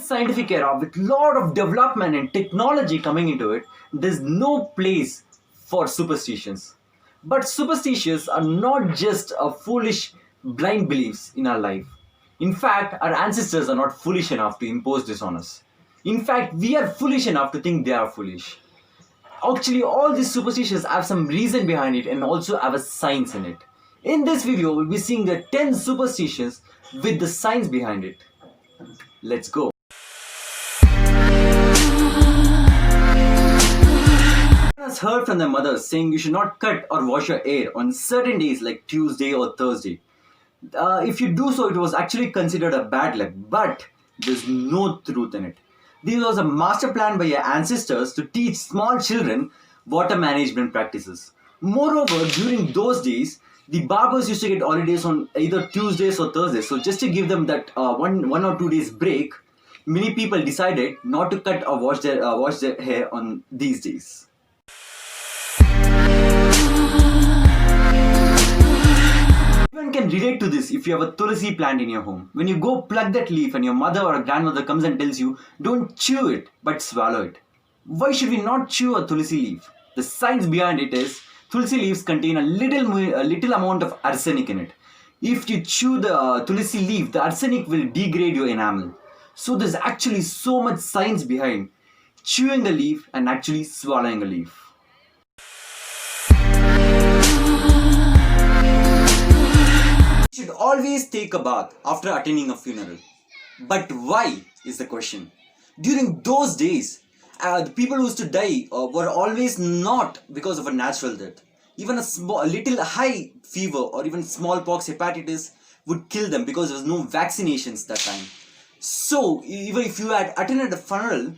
scientific era with lot of development and technology coming into it, there's no place for superstitions. But superstitions are not just a foolish blind beliefs in our life. In fact, our ancestors are not foolish enough to impose this on us. In fact, we are foolish enough to think they are foolish. Actually, all these superstitions have some reason behind it and also have a science in it. In this video, we'll be seeing the 10 superstitions with the science behind it. Let's go. Has heard from their mothers saying you should not cut or wash your hair on certain days like Tuesday or Thursday. If you do so, it was actually considered a bad luck, but there's no truth in it. This was a master plan by your ancestors to teach small children water management practices. Moreover, during those days, the barbers used to get holidays on either Tuesdays or Thursdays. So just to give them that one or 2 days break, many people decided not to cut or wash their hair on these days. Everyone can relate to this if you have a tulsi plant in your home. When you go pluck that leaf and your mother or a grandmother comes and tells you, don't chew it but swallow it. Why should we not chew a tulsi leaf? The science behind it is, tulsi leaves contain a little amount of arsenic in it. If you chew the tulsi leaf, the arsenic will degrade your enamel. So there's actually so much science behind chewing the leaf and actually swallowing a leaf. You should always take a bath after attending a funeral. But why is the question. During those days, the people who used to die were always not because of a natural death. Even a little high fever or even smallpox, hepatitis would kill them because there was no vaccinations that time. So even if you had attended a funeral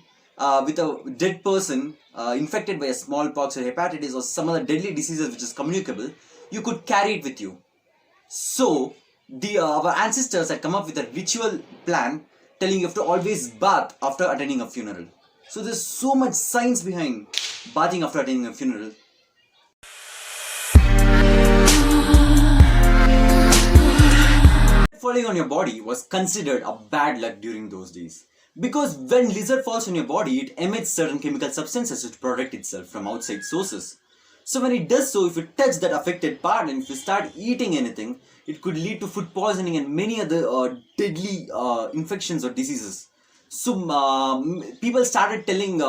with a dead person infected by a smallpox or hepatitis or some other deadly diseases which is communicable, you could carry it with you. So our ancestors had come up with a ritual plan telling you have to always bath after attending a funeral. So there's so much science behind bathing after attending a funeral. Falling on your body was considered a bad luck during those days. Because when lizard falls on your body, it emits certain chemical substances to protect itself from outside sources. So when it does so, if you touch that affected part and if you start eating anything, it could lead to food poisoning and many other deadly infections or diseases. So people started telling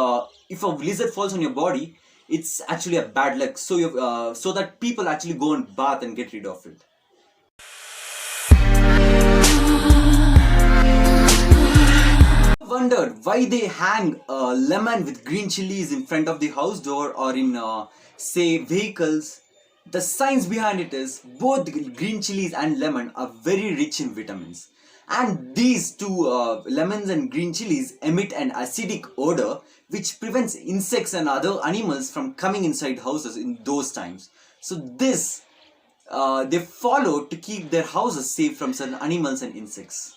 if a lizard falls on your body, it's actually a bad luck. So so that people actually go and bath and get rid of it. Wondered why they hang a lemon with green chilies in front of the house door or in say vehicles. The science behind it is both green chilies and lemon are very rich in vitamins. And these two lemons and green chilies emit an acidic odor which prevents insects and other animals from coming inside houses in those times. So this they follow to keep their houses safe from certain animals and insects.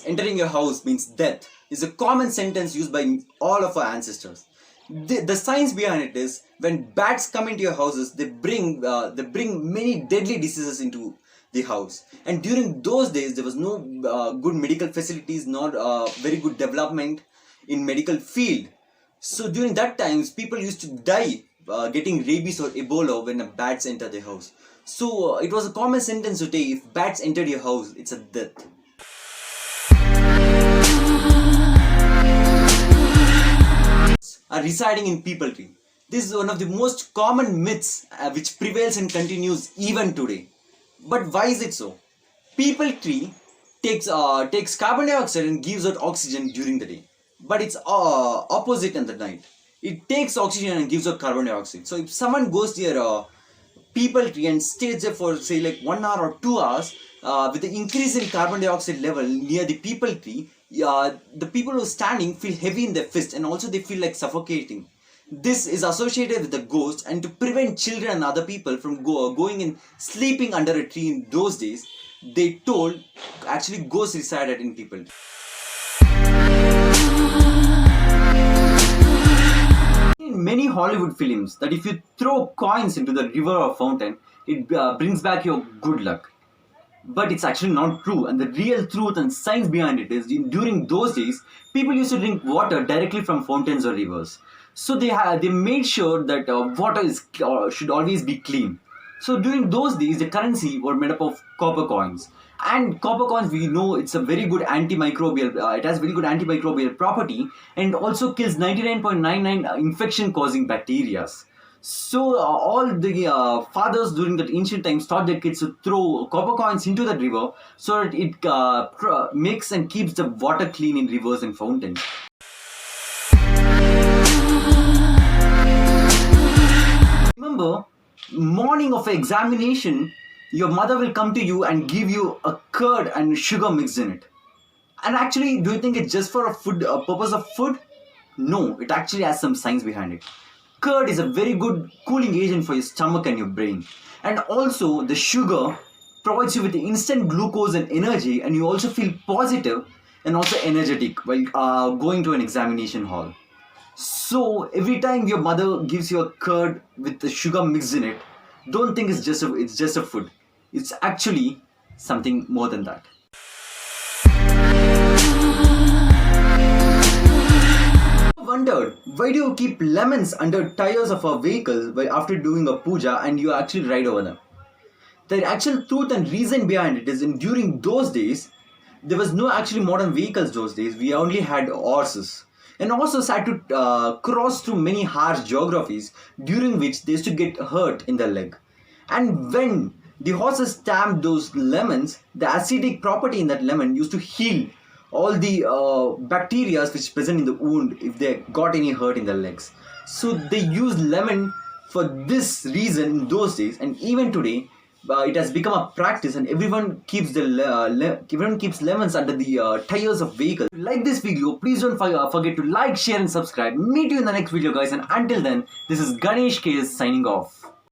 Entering your house means death is a common sentence used by all of our ancestors. The science behind it is when bats come into your houses, they bring many deadly diseases into the house. And during those days, there was no good medical facilities, not very good development in medical field. So during that times, people used to die getting rabies or Ebola when bats enter their house. So it was a common sentence to say if bats entered your house, it's a death. Are residing in peepal tree. This is one of the most common myths which prevails and continues even today. But why is it so? Peepal tree takes carbon dioxide and gives out oxygen during the day. But it's opposite in the night. It takes oxygen and gives out carbon dioxide. So if someone goes to your peepal tree and stays there for say like 1 hour or 2 hours, with the increase in carbon dioxide level near the peepal tree, the people who are standing feel heavy in their fist and also they feel like suffocating. This is associated with the ghost, and to prevent children and other people from going and sleeping under a tree in those days, they told actually ghosts resided in peepal. In many Hollywood films that if you throw coins into the river or fountain, it brings back your good luck. But it's actually not true, and the real truth and science behind it is during those days people used to drink water directly from fountains or rivers. So they made sure that water is should always be clean. So during those days the currency were made up of copper coins, and copper coins, we know it's a very good antimicrobial, it has very good antimicrobial property, and also kills 99.99 infection causing bacteria. So all the fathers during that ancient times taught their kids to throw copper coins into that river so that it makes and keeps the water clean in rivers and fountains. Remember, morning of examination, your mother will come to you and give you a curd and sugar mixed in it. And actually, do you think it's just for a purpose of food? No, it actually has some science behind it. Curd is a very good cooling agent for your stomach and your brain. And also, the sugar provides you with instant glucose and energy, and you also feel positive and also energetic while going to an examination hall. So every time your mother gives you a curd with the sugar mixed in it, don't think it's just a food. It's actually something more than that. Wondered why do you keep lemons under tires of a vehicle after doing a puja and you actually ride over them? The actual truth and reason behind it is during those days there was no actually modern vehicles those days. We only had horses, and horses had to cross through many harsh geographies during which they used to get hurt in the leg. And when the horses stamped those lemons, the acidic property in that lemon used to heal all the bacteria which present in the wound if they got any hurt in the legs. So they used lemon for this reason in those days, and even today it has become a practice, and everyone keeps everyone keeps lemons under the tires of vehicles. If you like this video, please don't forget to like, share and subscribe. Meet you in the next video, guys, and until then, this is Ganesh Ks signing off.